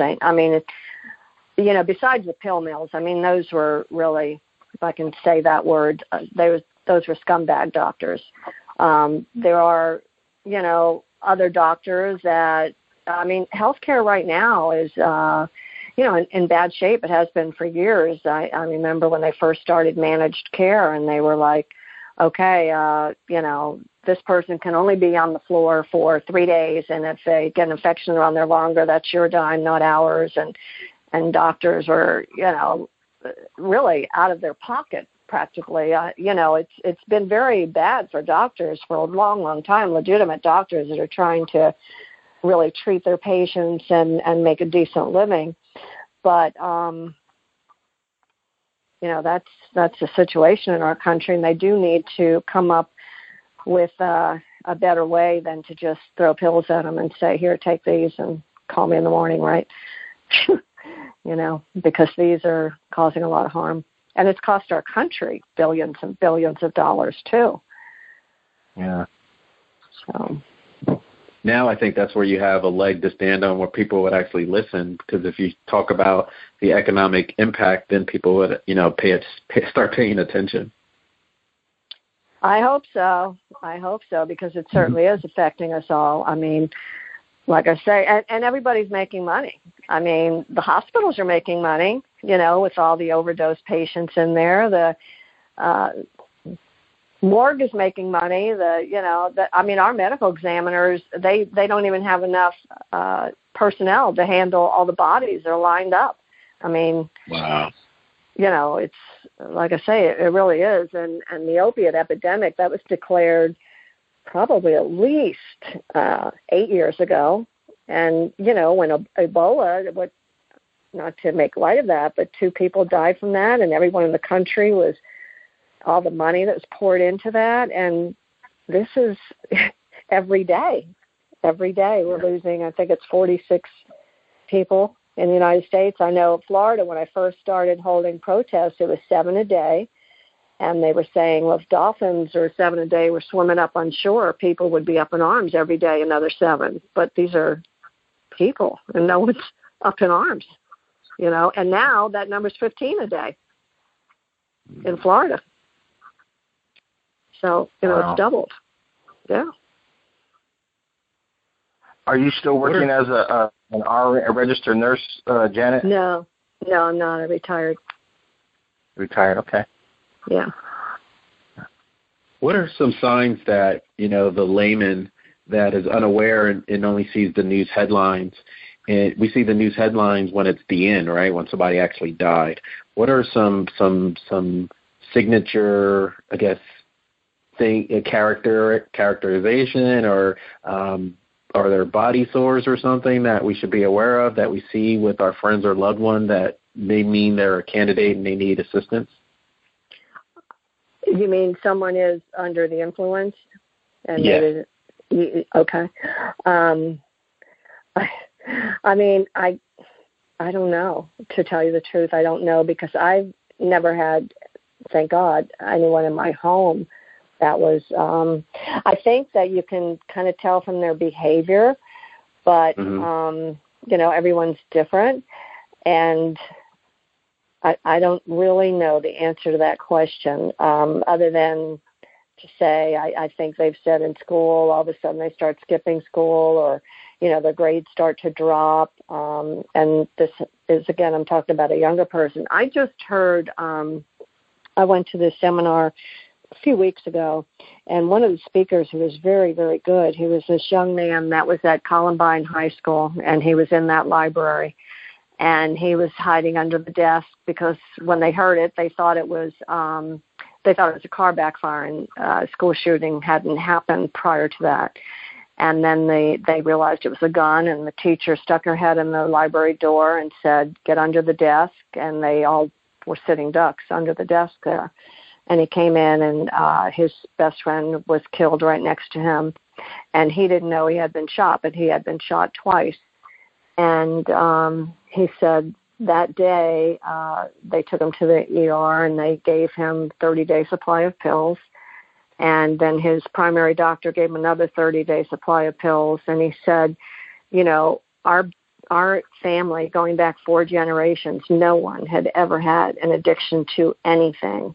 besides the pill mills, I mean, those were really, if I can say that word, those were scumbag doctors. There are, other doctors that, I mean, healthcare right now is, in bad shape. It has been for years. I remember when they first started managed care, and they were like, okay, this person can only be on the floor for 3 days, and if they get an infection around there longer, that's your dime, not ours. And doctors were, really out of their pocket practically. It's been very bad for doctors for a long, long time, legitimate doctors that are trying to really treat their patients and make a decent living. But, that's the situation in our country, and they do need to come up with a better way than to just throw pills at them and say, here, take these and call me in the morning, right? Because these are causing a lot of harm. And it's cost our country billions and billions of dollars, too. Yeah. So now I think that's where you have a leg to stand on, where people would actually listen, because if you talk about the economic impact, then people would, start paying attention. I hope so, because it certainly is affecting us all. I mean, like I say, and everybody's making money. I mean, the hospitals are making money, with all the overdose patients in there. The morgue is making money. Our medical examiners, they don't even have enough personnel to handle all the bodies. They're lined up. I mean, wow. It's like I say, it really is. And the opiate epidemic, that was declared probably at least 8 years ago. And, when Ebola, not to make light of that, but 2 people died from that, and everyone in the country was, all the money that was poured into that. And this is every day. Every day we're losing, I think it's 46 people in the United States. I know Florida, when I first started holding protests, it was 7 a day. And they were saying, well, if dolphins or 7 a day were swimming up on shore, people would be up in arms every day, another 7. But these are people, and no one's up in arms, And now that number's 15 a day in Florida. So, wow. It's doubled. Yeah. Are you still working as a registered nurse, Janet? No, I'm not. I retired. Retired, okay. Yeah. What are some signs that, the layman that is unaware and only sees the news headlines, and we see the news headlines when it's the end, right, when somebody actually died. What are some signature, I guess, characterization, or are there body sores or something that we should be aware of that we see with our friends or loved one that may mean they're a candidate and they need assistance? You mean someone is under the influence? And yes. Okay. I mean, I don't know, to tell you the truth. I don't know, because I've never had, thank God, anyone in my home that was, I think that you can kind of tell from their behavior, but, everyone's different. And I don't really know the answer to that question, other than to say I think they've said in school, all of a sudden they start skipping school, or, their grades start to drop. And this is, again, I'm talking about a younger person. I just heard, I went to this seminar a few weeks ago, and one of the speakers who was very, very good, he was this young man that was at Columbine High School, and he was in that library. And he was hiding under the desk because when they heard it, they thought it was a car backfire, and school shooting hadn't happened prior to that. And then they realized it was a gun, and the teacher stuck her head in the library door and said, "Get under the desk." And they all were sitting ducks under the desk there. And he came in, and his best friend was killed right next to him. And he didn't know he had been shot, but he had been shot twice. And he said that day they took him to the ER, and they gave him 30-day supply of pills. And then his primary doctor gave him another 30-day supply of pills. And he said, our our family, going back 4 generations, no one had ever had an addiction to anything.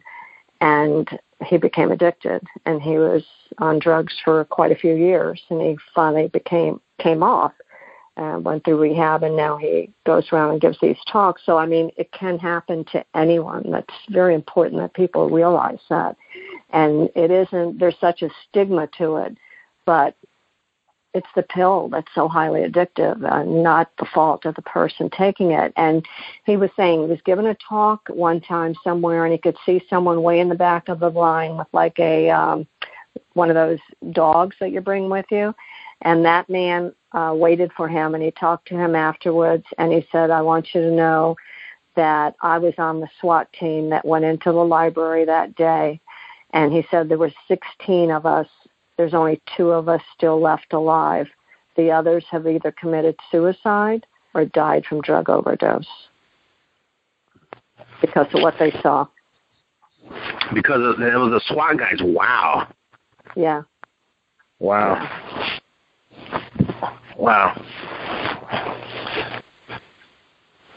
And he became addicted, and he was on drugs for quite a few years, and he finally came off and went through rehab, and now he goes around and gives these talks. So, I mean, it can happen to anyone. That's very important that people realize that. And it isn't, there's such a stigma to it, but it's the pill that's so highly addictive, not the fault of the person taking it. And he was saying he was given a talk one time somewhere, and he could see someone way in the back of the line with like a one of those dogs that you bring with you. And that man waited for him, and he talked to him afterwards, and he said, I want you to know that I was on the SWAT team that went into the library that day. And he said there were 16 of us. There's only 2 of us still left alive. The others have either committed suicide or died from drug overdose because of what they saw. Because it was the SWAT guys. Wow. Yeah. Wow. Yeah. Wow.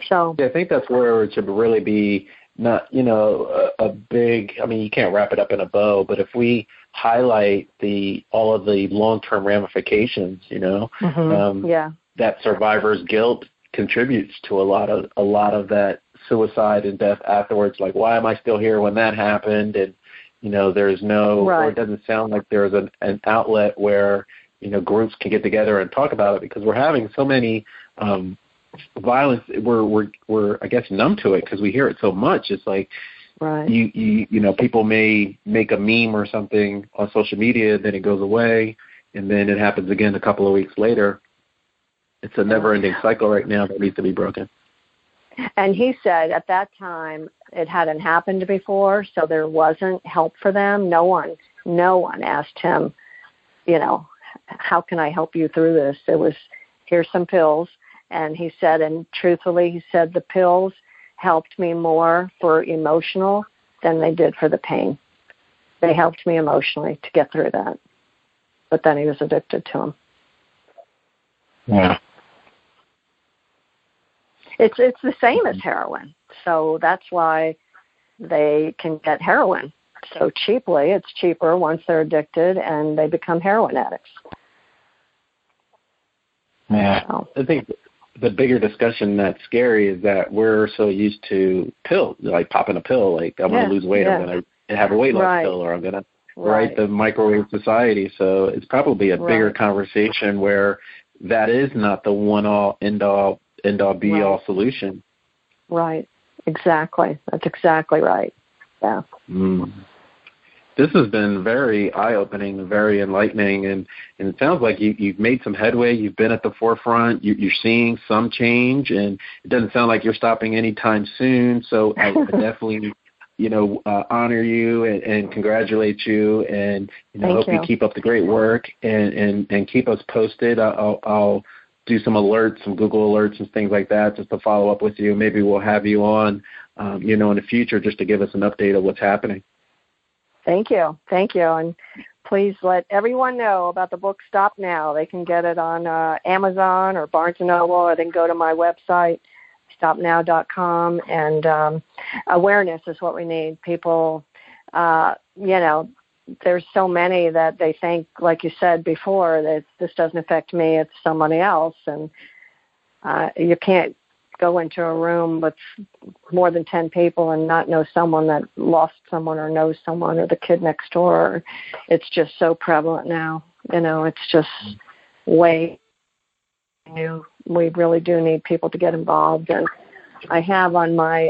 So yeah, I think that's where it should really be not, a big, I mean, you can't wrap it up in a bow, but if we highlight all of the long-term ramifications, that survivor's guilt contributes to a lot of that suicide and death afterwards. Like, why am I still here when that happened? And, there's no, or it doesn't sound like there's an outlet where, groups can get together and talk about it, because we're having so many, violence, we're I guess numb to it because we hear it so much. It's like people may make a meme or something on social media, then it goes away, and then it happens again a couple of weeks later. It's a never-ending cycle right now that needs to be broken. And he said at that time it hadn't happened before, so there wasn't help for them. No one asked him, how can I help you through this? It was, here's some pills. And he said, and truthfully, he said, the pills helped me more for emotional than they did for the pain. They helped me emotionally to get through that. But then he was addicted to them. Yeah. It's the same as heroin. So that's why they can get heroin so cheaply. It's cheaper once they're addicted and they become heroin addicts. Yeah. So. I think the bigger discussion that's scary is that we're so used to pills, like popping a pill, like I'm going to lose weight, I'm going to have a weight loss pill, or I'm going to write the microwave society. So it's probably a bigger conversation where that is not the one-all, end-all, be-all solution. Right. Exactly. That's exactly right. Yeah. This has been very eye-opening, very enlightening, and it sounds like you've made some headway. You've been at the forefront. You're seeing some change, and it doesn't sound like you're stopping anytime soon. So I definitely, honor you and congratulate you, and hope you keep up the great work and keep us posted. I'll do some alerts, some Google alerts and things like that, just to follow up with you. Maybe we'll have you on, in the future, just to give us an update of what's happening. Thank you. And please let everyone know about the book Stop Now. They can get it on Amazon or Barnes & Noble, or they can go to my website, stopnow.com. And awareness is what we need. People, there's so many that they think, like you said before, that this doesn't affect me, it's somebody else. And you can't go into a room with more than 10 people and not know someone that lost someone or knows someone, or the kid next door. It's just so prevalent now. It's just way new. We really do need people to get involved. And I have on my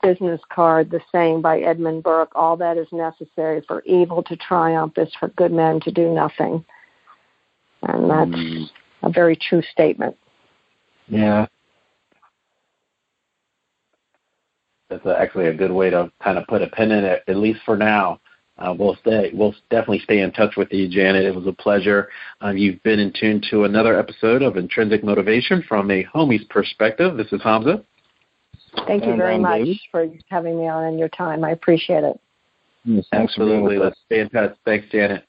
business card the saying by Edmund Burke, all that is necessary for evil to triumph is for good men to do nothing. And that's a very true statement. Yeah. That's actually a good way to kind of put a pin in it, at least for now. We'll definitely stay in touch with you, Janet. It was a pleasure. You've been in tune to another episode of Intrinsic Motivation from a homie's perspective. This is Hamza. Thank you very much for having me on and your time. I appreciate it. Yes, absolutely. Let's stay in touch. Thanks, Janet.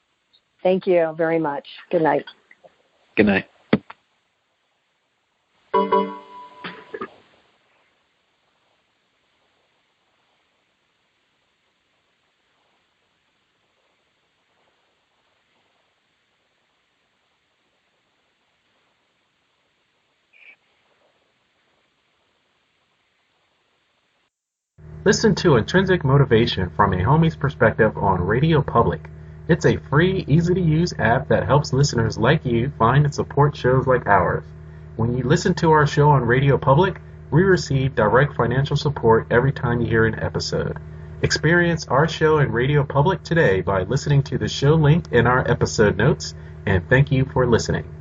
Thank you very much. Good night. Good night. Listen to Intrinsic Motivation from a homie's perspective on Radio Public. It's a free, easy-to-use app that helps listeners like you find and support shows like ours. When you listen to our show on Radio Public, we receive direct financial support every time you hear an episode. Experience our show in Radio Public today by listening to the show link in our episode notes, and thank you for listening.